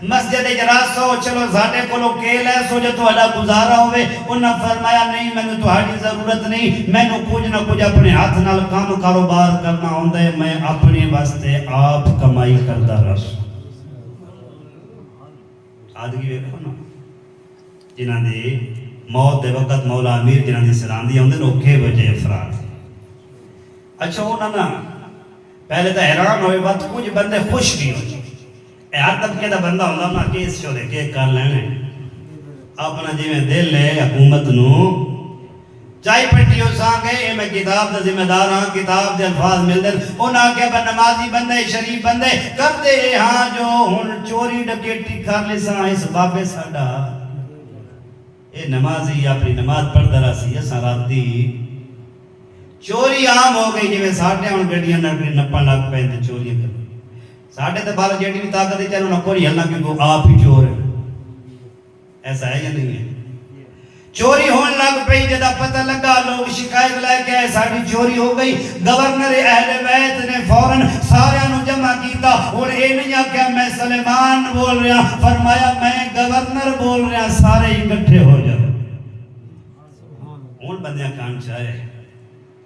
مسجد وچ راس ہو چلو ساڈے کولو کیل ہے سو جو تہاڈا گزارا ہوئے، انہاں فرمایا نہیں مینوں تہاڈی ضرورت نہیں، مینوں کچھ نہ کچھ اپنے ہاتھ نال کام کاروبار کرنا ہوندا ہے، میں اپنے واسطے آپ کمائی کردا رہا، سادگی ویکھو نا جنہاں دے موت دے وقت مولا امیر جنہاں دی سراندی ہوندے اوکھے وجہ افراد، اچھا انہاں نا پہلے تو حیران ہوئے بات کچھ بندے خوش بھی ہو جائے، ہر طبقے دا بندہ ہوندہ نا کیس چھو دے کے کر لینے اپنا جی میں دل لے حکومت نو چاہی پٹی ہو سانگے اے میں کتاب دا ذمہ دار ہاں، کتاب دے الفاظ مل دے انہاں کے با نمازی بندے شریف بندے کر دے ہاں جو ہن چوری ڈکیٹی کر لے ساں اس بابے ساڈا اے نمازی اپنی نماز پڑھ درہ سی اساں رات دی چوری عام ہو گئی جی میں ساڑھے ہوں گڑیاں نپن لگ پہن تے چوریاں کر ساڑھے تے بارہ جیڑی بھی طاقت ہے چلو نہ کوئی اللہ کیونکہ آپ ہی چور ہے، ایسا ہے یا نہیں ہے؟ چوری ہون لگ پئی جدا پتہ لگا لوگ شکایت لے کے ساڑھی چوری ہو گئی، گورنر اہل بیت نے فوراً سارے نو جمع کیتا اور اے نہیں آکھیا میں سلیمان بول رہا، فرمایا میں گورنر بول رہا، سارے اکٹھے ہو جاؤ، ہون بندیاں کان چاہے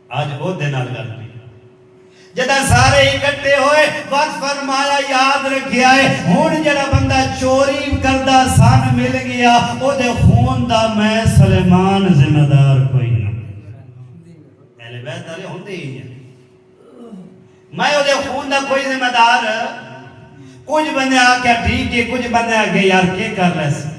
آج وہ دن آلگا بھی جدہ سارے اکٹھے ہوئے وقت فرمایا یاد رکھیا ہے ہون جڑا بندہ چوری کردہ سان مل گیا او دے خون دا میں سلیمان ذمہ دار کوئی نہ اہل بیت آلے ہوندے ہی ہیں میں او دے خون دا کوئی ذمہ دار کچھ بندے آکے ٹھیک ہے کچھ بندے آکے یار کے کر رہے سے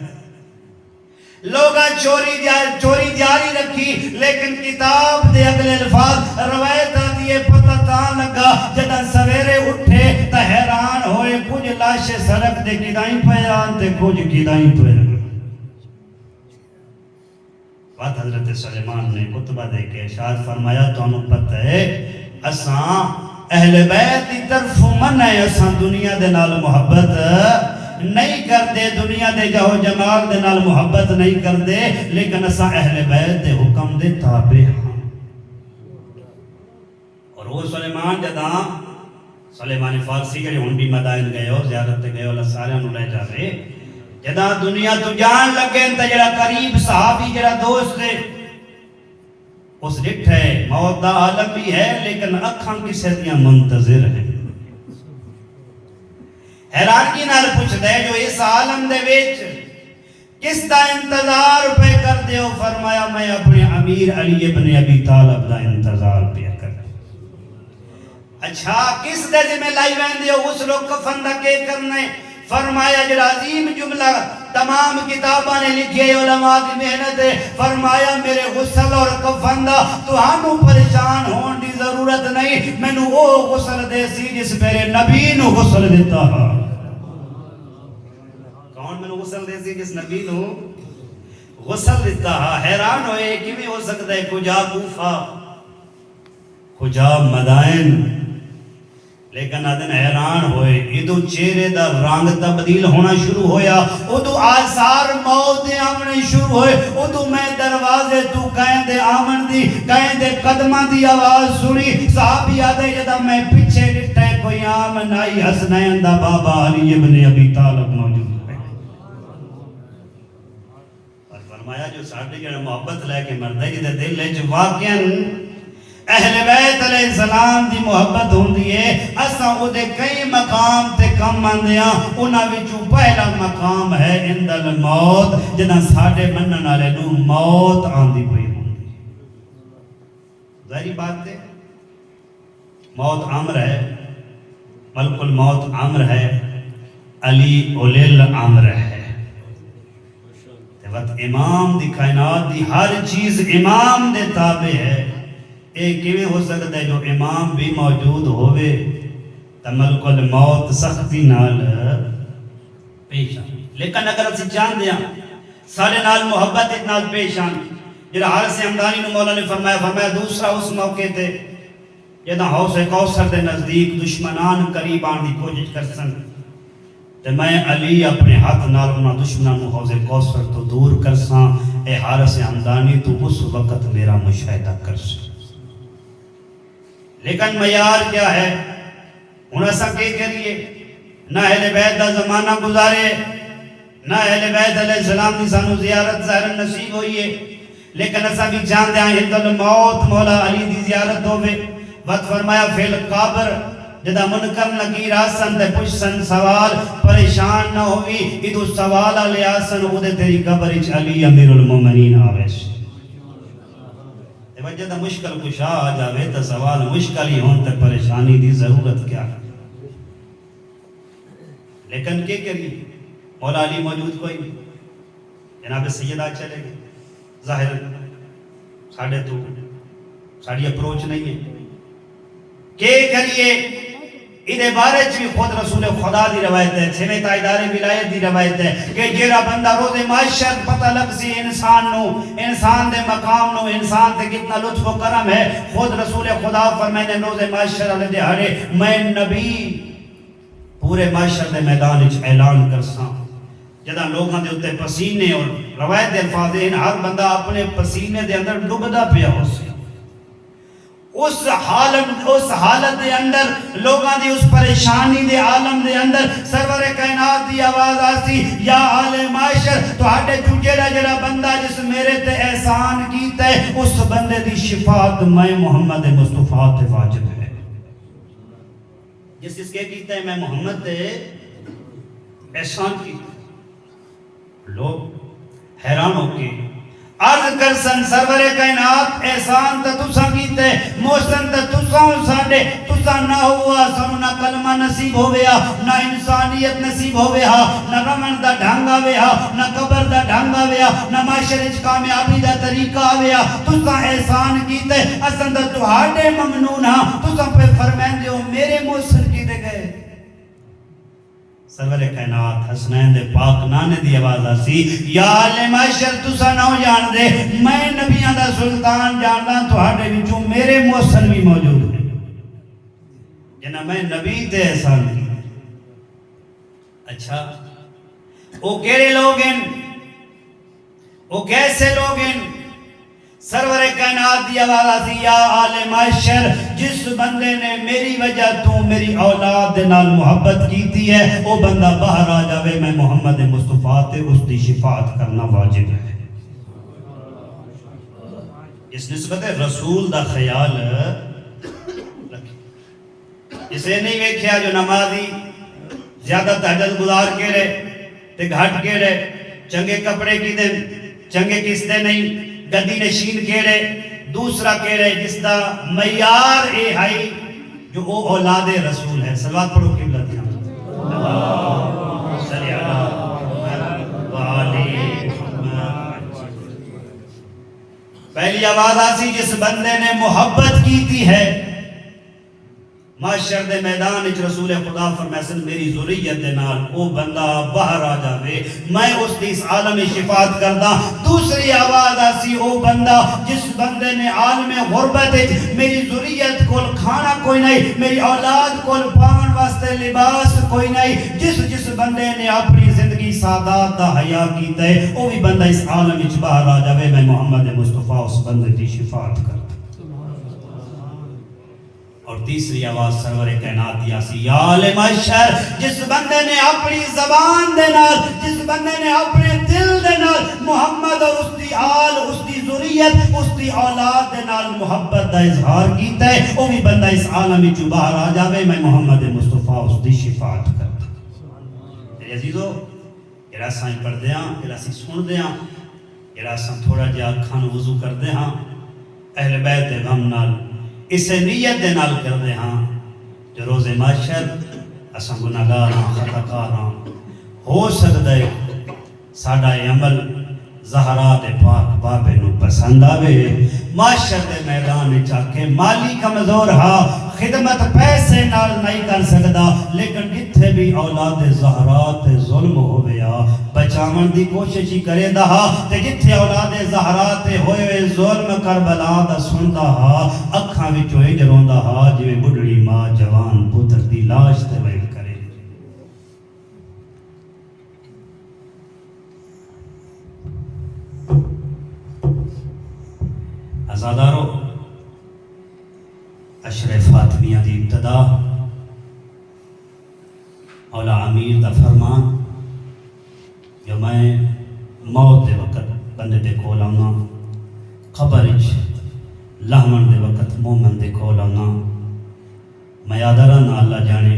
لوگاں چوری جاری رکھی لیکن کتاب دے اگلے الفاظ روایت آتی ہے پتہ تاں لگا جدہ سویرے اٹھے تا حیران ہوئے کچھ لاشے سڑک دے کدائیں پیران تے کچھ کدائیں پیران بات حضرت سلیمان نے خطبہ دے کے ارشاد فرمایا تو انہوں پتہ ہے اساں اہل بیت دی طرف من ہے اساں دنیا دے نال محبت نہیں کرتے دنیا دے جہو جمال دے نال محبت نہیں کرتے لیکن اساں اہل بیت دے حکم دے تابع ہاں اور وہ سلیمان جداں سلیمان فارسی جڑے ہن بھی مدائن گئے ہو زیارت تے گئے ہو اللہ سارے نوں لے جاوے جداں دنیا تو جان لگے تے جڑا قریب صحابی جڑا دوست ہے اس ڈٹھ ہے موت دا عالم بھی ہے لیکن اکھاں کسے دیاں منتظر ہیں حیرانگی نال پوچھ دے جو اس عالم دے وچ کس دا انتظار پہ کر دے ہو فرمایا میں اپنے امیر علی ابن ابی طالب دا انتظار پہ کر دے اچھا کس دے ذمہ لائی وین دے ہو اس لوگ کفن دا کے کرنے فرمایا جڑا عظیم جملہ تمام کتاباں نے لکھے علماء دی محنت ہے فرمایا میرے غسل اور کفن دا تو ہموں پریشان ہون دی ضرورت نہیں میں نو وہ غسل دے سی جس میرے نبی نو غسل دیتا ہے کون میں نو غسل دے سی جس نبی نو غسل دیتا ہے حیران ہوئے کہ بھی ہو سکتا ہے کجا کوفہ کجا مدائن لیکن آدھن حیران ہوئے ادو چہرے دا رنگ تبدیل ہونا شروع ہویا ادو آثار موت دے آمنے شروع ہوئے ادو میں دروازے تو کہیں دے آمن دی کہیں دے قدمہ دی آواز سنی صحابی آدھے جدا میں پیچھے لٹھے کوئی آمن آئی حسنین دا بابا علی ابن ابی طالب موجود ہے اور فرمایا جو ساڑھے جڑا محبت لے کے مردے جدے دل لے جو واقعاً اہل بیت علیہ السلام دی محبت ہوندی ہے اساں او دے کئی مقام تے کم آندیاں انہاں وچوں پہلا مقام ہے عند الموت جنہاں ساڈے منن والے نو موت آندی پئی ہوندی ظاہری بات ہے موت امر ہے ملک الموت امر ہے علی اولیل امر ہے وقت امام دی کائنات دی ہر چیز امام دے تابع ہے ایک کیویں ہو سکتا ہے جو امام بھی موجود ہوئے تا ملک الموت سختی نال پیش آن لیکن اگر اسی جان دیا سارے نال محبت اتنال پیش آن جڑا حارث حمدانی نو مولا نے فرمایا دوسرا اس موقع تے جدہ حوض کوثر دے نزدیک دشمنان قریب آن دی کوشش کرسن تے میں علی اپنے ہاتھ نال انہاں دشمنان نو حوض کوثر تو دور کرساں اے حارث حمدانی تو اس وقت میرا مشاہدہ کرساں لیکن معیار کیا ہے انہاں سا کے کریے نہ اہل بیت دا زمانہ گزارے نہ اہل بیت علیہ السلام دی سانو زیارت ظاہر نصیب ہوئی ہے لیکن اسا بھی جان دیا عند الموت مولا علی دی زیارت ہوئے وقت فرمایا فی القابر جدا منکر نکیر آسن دے پوچھسن سوال پریشان نہ ہوئی ادو سوالا لے آسن او دے تیری قبر اچ علی امیر المومنین آویش وجہ دا مشکل کشا آ جاوے تا سوال مشکل ہی ہون تک پریشانی دی ضرورت کیا ہے لیکن کیا کری مولا علی موجود کوئی نہیں جناب سیدہ چلے گئے ظاہر ساڑھے تو ساڑھی اپروچ نہیں ہے کہ کریے ادھے بارے بھی خود رسول خدا دی روایت ہے چھویں تائیدار ولایت دی روایت ہے کہ جیڑا بندہ روز معاشر پتہ لگ سی انسان نو انسان دے مقام نو انسان تے کتنا لطف و کرم ہے خود رسول خدا فرمائے روز معاشر علیہ دہاڑے میں نبی پورے معاشر دے میدان اچ اعلان کرساں جدہ لوگاں دے اتے پسینے اور روایت دے الفاظ ہیں ہر بندہ اپنے پسینے دے اندر ڈبدا پیا ہو سی اس حالت دے اندر لوگاں دی اس پریشانی دے عالم دے اندر سرور کائنات دی آواز آسی یا آل معاشر تو ہاٹے چوچیڑا جڑا بندہ جس میرے تے احسان کیتا ہے اس بندے دی شفاعت میں محمد مصطفیٰ تے واجب ہے جس کے کیتا ہے میں محمد تے احسان کیتا لوگ حیران ہو کے عرض کرسن سرور کائنات احسان تا تساں کیتے محسن تا تساں ساڑے تساں نہ ہوا سنو نہ کلمہ نصیب ہویا نہ انسانیت نصیب ہویا نہ رمن دا ڈھانگا ویا نہ قبر دا ڈھانگا ویا نہ معاشرج کامیابی دا طریقہ ویا تساں احسان کیتے اصل دا تہاڈے ممنون ہاں تساں پہ فرمائیں دیو میرے محسن کیتے گئے سرور کائنات حسنین دے پاک نانے دی آواز آسی یا آل معاشر تسا نہ جان دے میں نبیان دا سلطان جاننا تو ہاڑے وچوں میرے محسن بھی موجود ہیں جنہ میں نبی تے احسان کی اچھا وہ کیڑے لوگ ہیں، وہ کیسے لوگ ہیں؟ سرور کائنات دی آواز آسی یا آل معاشر، جس بندے نے میری وجہ تو میری اولاد دے نال محبت کیتی ہے وہ بندہ باہر آ جاوے، میں محمد مصطفیٰ تے اس دی شفاعت کرنا واجب ہے۔ اس نسبت رسول دا خیال رکھیں۔ اسے نہیں ویکھیا جو نمازی زیادہ تہجد گزار کے رہے تے گھٹ کے رہے، چنگے کپڑے کی دیں چنگے کس دے نہیں، گدی نشین کیڑے، دوسرا کیڑے جس دا معیار اے ہائی جو او اولاد رسول ہے۔ صلوات پڑھو قبلہ دی اللہ صلی اللہ وآلہ محمد۔ پہلی آواز آسی جس بندے نے محبت کیتی ہے، معاشر دے میدان اچ رسول خدا فرمیسن میری ذریت دے نال او بندہ باہر آ جاوے، میں اس دی اس عالم شفاعت کردہ۔ دوسری آواز آسی او بندہ جس بندے نے عالم غربت اچ میری ذریت کول کھانا کوئی نہیں، میری اولاد کول پاون واسطے لباس کوئی نہیں، جس بندے نے اپنی زندگی سادات دا حیا کیتا ہے او بھی بندہ اس عالم اچ باہر آ جاوے، میں محمد مصطفیٰ اس بندے دی شفاعت کردہ۔ اور تیسری آواز سرور کائنات دی آسی یا آل معاشر، جس بندے نے اپنی زبان دے نال، جس بندے نے اپنے دل دے نال محمد اور اس دی آل، اس دی ذریت، اس دی اولاد دے نال محبت دا اظہار کیتا ہے وہ بھی بندہ اس عالم وچ باہر آ جاوے، میں محمد مصطفیٰ اس دی شفاعت کرتا۔ میرے عزیزو جڑا اساں پڑھدے ہاں، جڑا اساں سندے ہاں، جڑا اساں تھوڑا جہا اکھاں نوں وضو کردے ہاں اہل بیت دے غم نال، اسے نیت دے نال کردے ہاں جو روز معاشر اساں گناہگار ہاں، خطاکار ہاں، ہو سکتا ہے ساڈا یہ عمل زہرا دے پاک بابے نو پسند آوے، معاشر دے میدان چاکے مالی کمزور ہاں، خدمت پیسے نال نہیں کر سکدا، لیکن جتھے بھی اولاد زہرا تے ظلم ہویا بچاون دی کوشش ہی کرے دا تے جتھے اولاد زہرا تے ہوئے ظلم کربلا دا سندا ہا، اکھاں وچوں انج روندا ہا جویں بڈھڑی ماں جوان پتر دی لاش تے ویل کرے۔ آزادارو، عشر فاطمیہ دی ابتدا مولا امیر دا فرمان جو میں موت دے وقت بندے دے کول آنا، قبر اچ لہمن دے وقت مومن دے کول آنا، میں یادرانا اللہ جانے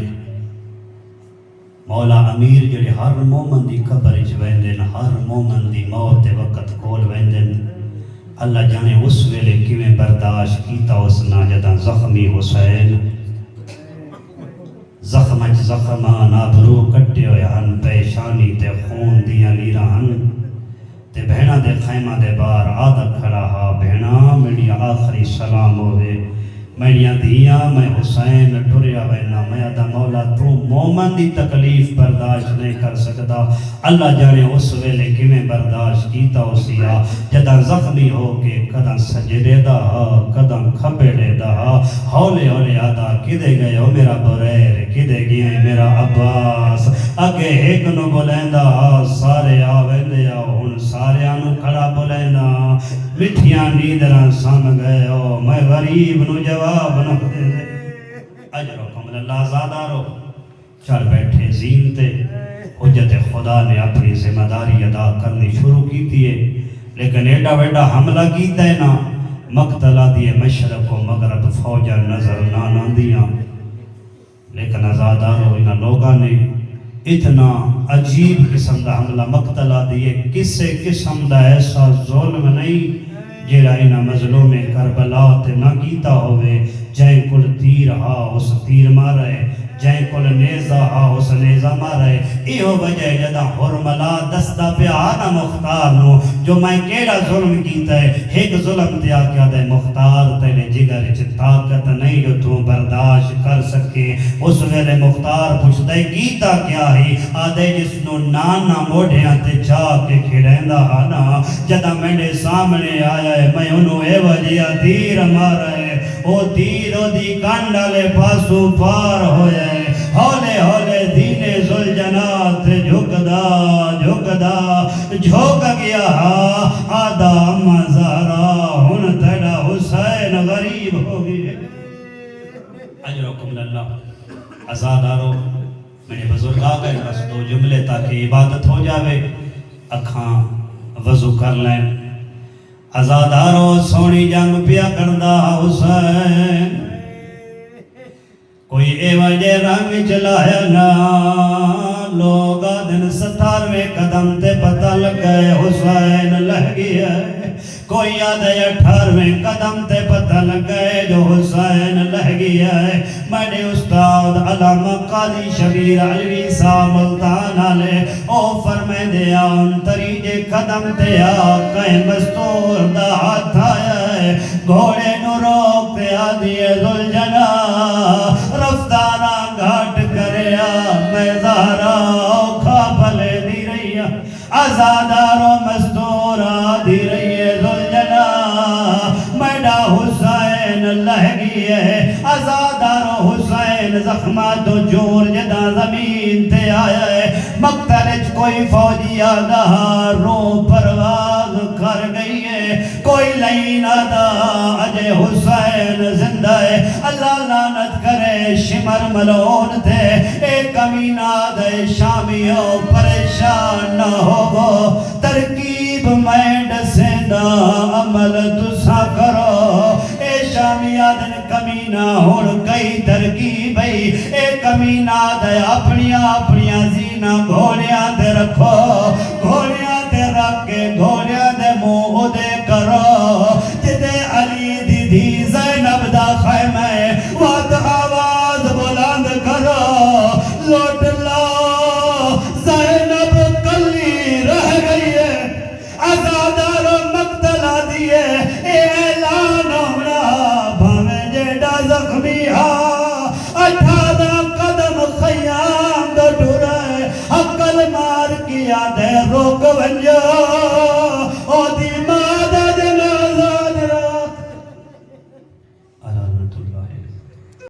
مولا امیر جڑے ہر مومن دی قبر اچ ویندن، ہر مومن دی موت دے وقت کول ویندن، اللہ جانے اس ویلے کیویں برداشت کیتا اس ناجدہ زخمی حسین، زخمچ زخمان آبرو کٹے ہوئے ہن، پیشانی تے خون دیا لیرہ ہن، تے بہنا دے خیمہ دے بار آدھا کھڑا ہا، بہنا میری آخری سلام ہوئے، میڈیاں دیا میں حسین ٹریا وینا، میں آدھا مولا تو مومن دی تکلیف برداشت نہیں کر سکتا، اللہ جانے اس ویلے کیویں برداشت کیتا اسیا، جدہ زخمی ہو کے کدہ سجدے دا، کدہ کھپڑے دا، ہولے ہولے آدھا کدے گئے ہو میرا بریر، کدے گئے میرا عباس، اگے ایک نو بولیندہ سارے آویندے ہن سارے آنو کھڑا بولیندہ، مٹھیاں نیدران سام گئے ہو، میں غریب نو جواب نہ دے دے، اجرکم اللہ زادارو، چل بیٹھے زینتے، حجت خدا نے اپنی ذمہ داری ادا کرنی شروع کی تھی، لیکن ایڈا ویڈا حملہ کیتا ہے نا، مقتلہ دیے مشرق و مغرب فوجہ نظر نہ دیاں، لیکن ازادارو انہا لوگاں نے اتنا عجیب قسم دا حملہ مقتلہ دیے، کسے قسم دا ایسا ظلم نہیں جیڑا انہا مظلوم کربلا تے نہ کیتا ہوئے، جائیں کل تیر ہا اس تیر مارے، جائیں کل نیزہ ہا اس نیزہ مارے، ایہو وجہ جدہ حرملا دستہ پہ آنا مختار نو، جو میں کیڑا ظلم کیتا ہے، ایک ظلم دیا کیا دے مختار تیلے جگر چھ طاقت نہیں جو تو برداشت کر سکے، اس ویلے مختار پوچھ دے کیتا کیا ہی، آدھے جس نو نانا موڑیاں تے جا کے کھڑیندہ آنا، جدہ میرے سامنے آیا ہے میں انہوں اے وجہ تیر مارا ہے، او تیر او دی کانڈالے پاسو پار ہویا ہے، ہولے ہولے دین ذوالجنات جھکدا جھکدا جھوک گیا آدھا اما زہرا ہن تیرا حسین غریب ہو گئے اجرکم اللہ ازادارو میرے بزرگ آ گئے بس دو جملے تاکہ عبادت ہو جاوے اکھاں وضو کر لیں ازادارو سونی جنگ پیا کردہ حسین کوئی اے وجہ رنگ چلایا نا لوگ دن 17ویں قدم تے پتہ لگ گئے حسین لہ گیا ہے کوئی آدھے 18ویں قدم تے پتہ لگ گئے جو حسین لہ گیا ہے میں استاد علامہ قاضی شبیر علوی صاحب ملتان آلے او فرمائے دیا انتری جے قدم تے آقا مستور دا ہاتھ آیا ہے گھوڑے نو روک تے آدھیے ذوالجنا رفتارہ گھاٹ کریا میں زہرا اوکھا پھلے دی رہی آزادارو مستورہ دی رہی ہے ذوالجنا میڈا حسین لہگی ہے آزادارو حسین زخمات و جور جدا زمین تے آیا ہے مقتلج کوئی فوجی آدھا رو پرواز کر گئی ہے کوئی لین آدھا اجے حسین زندہ ہے اللہ لعنت کرے شمر ملون تھے ایک کمینہ آدھے شامیوں پریشان نہ ہو وہ ترکیب میں ڈسیندہ عمل تسا کرو اے شامی آدھن کمینہ ہون کئی ترکیب اے کمینہ آدھے اپنیاں زینہ گھوڑیاں دے رکھو گھوڑیاں دے رکھ کے گھوڑیاں